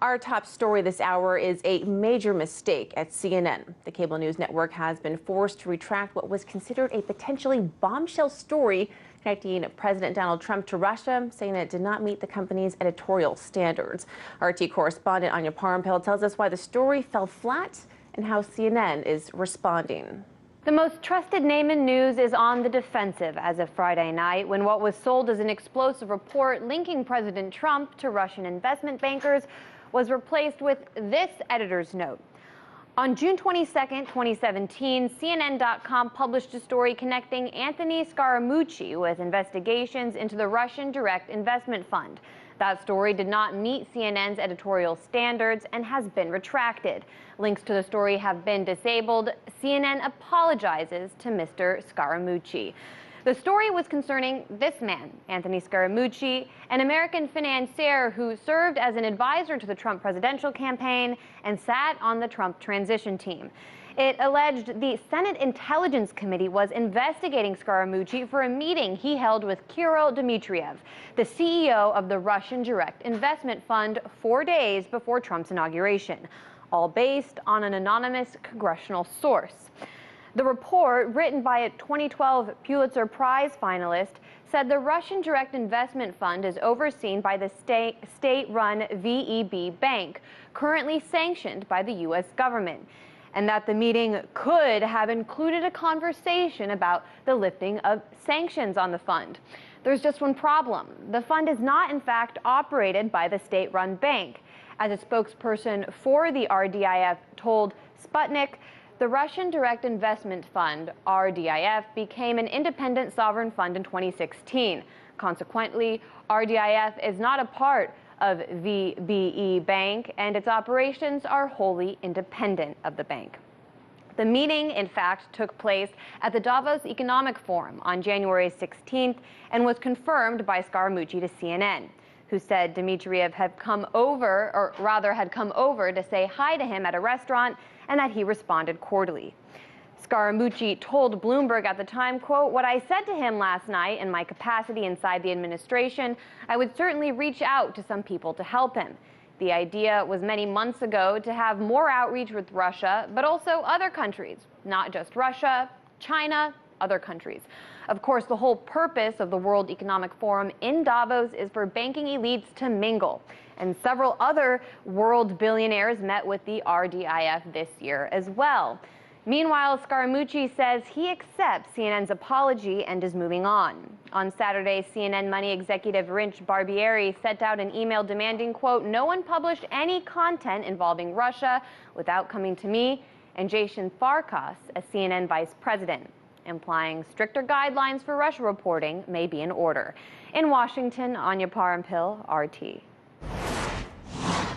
Our top story this hour is a major mistake at CNN. The cable news network has been forced to retract what was considered a potentially bombshell story connecting President Donald Trump to Russia, saying it did not meet the company's editorial standards. RT correspondent Anya Parampil tells us why the story fell flat and how CNN is responding. The most trusted name in news is on the defensive as of Friday night, when what was sold as an explosive report linking President Trump to Russian investment bankers was replaced with this editor's note. On June 22, 2017, CNN.com published a story connecting Anthony Scaramucci with investigations into the Russian Direct Investment Fund. That story did not meet CNN's editorial standards and has been retracted. Links to the story have been disabled. CNN apologizes to Mr. Scaramucci. The story was concerning this man, Anthony Scaramucci, an American financier who served as an advisor to the Trump presidential campaign and sat on the Trump transition team. It alleged the Senate Intelligence Committee was investigating Scaramucci for a meeting he held with Kirill Dmitriev, the CEO of the Russian Direct Investment Fund, 4 days before Trump's inauguration, all based on an anonymous congressional source. The report, written by a 2012 Pulitzer Prize finalist, said the Russian Direct Investment Fund is overseen by the state-run VEB Bank, currently sanctioned by the U.S. government, and that the meeting could have included a conversation about the lifting of sanctions on the fund. There's just one problem. The fund is not, in fact, operated by the state-run bank. As a spokesperson for the RDIF told Sputnik, the Russian Direct Investment Fund, RDIF, became an independent sovereign fund in 2016. Consequently, RDIF is not a part of VBE Bank, and its operations are wholly independent of the bank. The meeting, in fact, took place at the Davos Economic Forum on January 16th and was confirmed by Scaramucci to CNN, who said Dmitriev had come over to say hi to him at a restaurant and that he responded cordially. Scaramucci told Bloomberg at the time, quote, "What I said to him last night in my capacity inside the administration, I would certainly reach out to some people to help him. The idea was many months ago to have more outreach with Russia, but also other countries, not just Russia, China, other countries. Of course, the whole purpose of the World Economic Forum in Davos is for banking elites to mingle. And several other world billionaires met with the RDIF this year as well." Meanwhile, Scaramucci says he accepts CNN's apology and is moving on. On Saturday, CNN Money executive Rich Barbieri sent out an email demanding, quote, "No one published any content involving Russia without coming to me," and Jason Farkas, a CNN vice president, implying stricter guidelines for Russia reporting may be in order. In Washington, Anya Parampil, RT.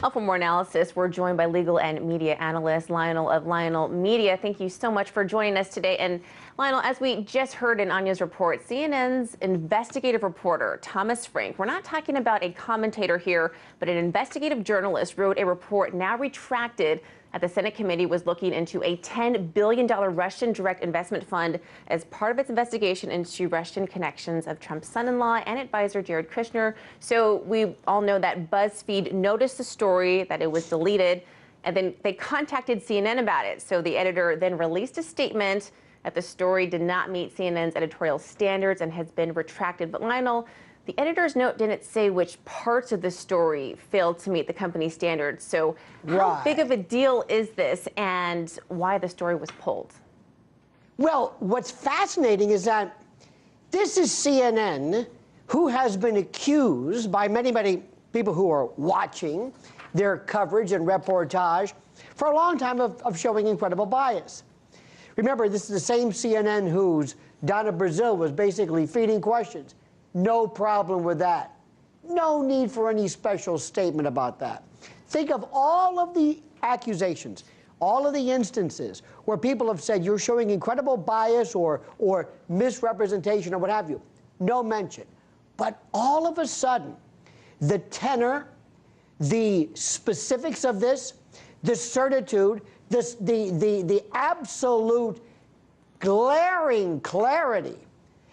Well, for more analysis, we're joined by legal and media analyst Lionel of Lionel Media. Thank you so much for joining us today. And Lionel, as we just heard in Anya's report, CNN's investigative reporter, Thomas Frank, we're not talking about a commentator here, but an investigative journalist, wrote a report now retracted at the Senate committee was looking into a $10 billion Russian direct investment fund as part of its investigation into Russian connections of Trump's son-in-law and advisor Jared Kushner. So we all know that BuzzFeed noticed the story, that it was deleted, and then they contacted CNN about it. So the editor then released a statement that the story did not meet CNN's editorial standards and has been retracted. But Lionel, the editor's note didn't say which parts of the story failed to meet the company's standards. So how big of a deal is this and why the story was pulled? Well, what's fascinating is that this is CNN, who has been accused by many, many people who are watching their coverage and reportage for a long time of showing incredible bias. Remember, this is the same CNN whose Donna Brazile was basically feeding questions. No problem with that. No need for any special statement about that. Think of all of the accusations, all of the instances where people have said you're showing incredible bias or misrepresentation or what have you. No mention. But all of a sudden, the tenor, the specifics of this, the certitude, the absolute glaring clarity.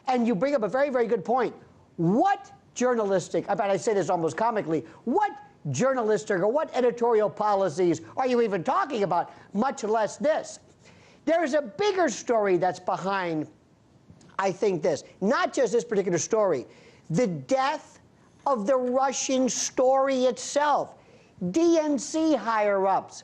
And you bring up a very, very good point. What journalistic, I bet I say this almost comically, what journalistic or what editorial policies are you even talking about, much less this. There's a bigger story that's behind, I think, this. Not just this particular story. The death of the Russian story itself. DNC higher-ups,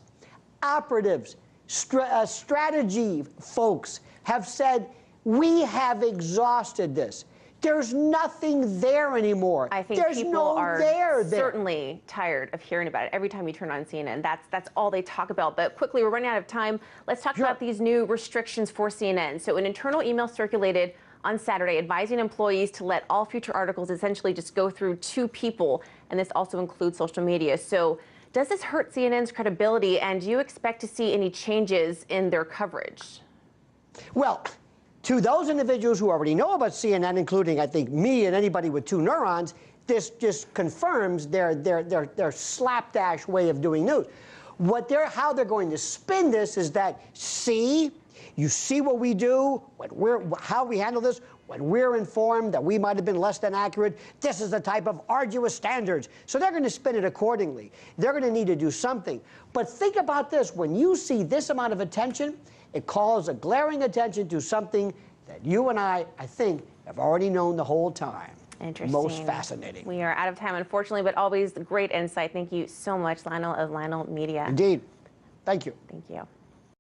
operatives, strategy folks have said, we have exhausted this. There's nothing there anymore. I think there's people no are there. certainly tired of hearing about it. Every time you turn on CNN, that's all they talk about. But quickly, we're running out of time. Let's talk about these new restrictions for CNN. So an internal email circulated on Saturday advising employees to let all future articles essentially just go through 2 people, and this also includes social media. So does this hurt CNN's credibility, and do you expect to see any changes in their coverage? Well, to those individuals who already know about CNN, including, I think, me and anybody with 2 neurons, this just confirms their slapdash way of doing news. How they're going to spin this is that, see, you see what we do, how we handle this, when we're informed that we might have been less than accurate, this is the type of arduous standards. So they're going to spin it accordingly. They're going to need to do something. But think about this. When you see this amount of attention, it calls a glaring attention to something that you and I think, have already known the whole time. Interesting. Most fascinating. We are out of time, unfortunately, but always great insight. Thank you so much, Lionel of Lionel Media. Indeed. Thank you. Thank you.